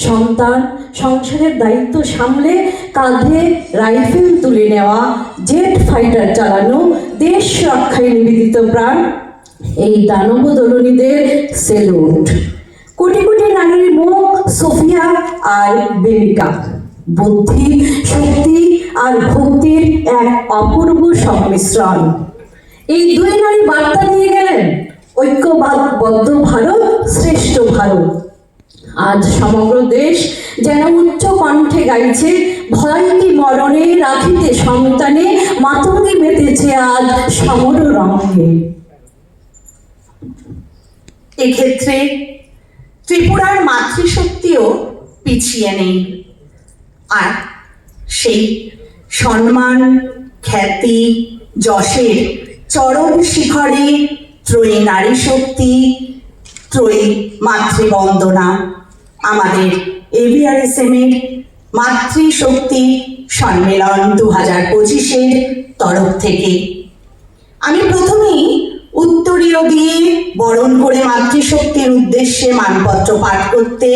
সন্তান সংসারের দায়িত্ব সামলে কাঁধে রাইফেল তুলে নেওয়া, জেট ফাইটার চালানো, দেশ রক্ষায় নিবেদিত প্রাণ এই দানব দলনীদের সেলুট। কোটি কোটি নারীর মুখ সোফিয়া আর বেবিকা, বুদ্ধি, শক্তি আর ভক্তির এক অপূর্ব সংমিশ্রণ। এই দুই নারী বার্তা দিয়ে গেলেন ঐক্যবদ্ধ ভারত, শ্রেষ্ঠ ভারত। আজ সমগ্র দেশ যেন উচ্চ কণ্ঠে গাইছে, ভয় কি মরণে রাখিতে সন্তানে, মাতঙ্গি মেতেছে আজ সমর রঙে। এক্ষেত্রে ত্রিপুরার মাতৃশক্তিও পিছিয়ে নেই। আর সেই সম্মান, খ্যাতি, যশের চরম শিখরে ত্রয়ী নারী শক্তি, ত্রয়ী মাতৃবন্দনা আমাদের AVRSM-এর মাতৃশক্তি সম্মেলন 2025-এর তরফ থেকে। আমি প্রথমেই উত্তরীয় দিয়ে বরণ করে মাতৃশক্তির উদ্দেশ্যে মানপত্র পাঠ করতে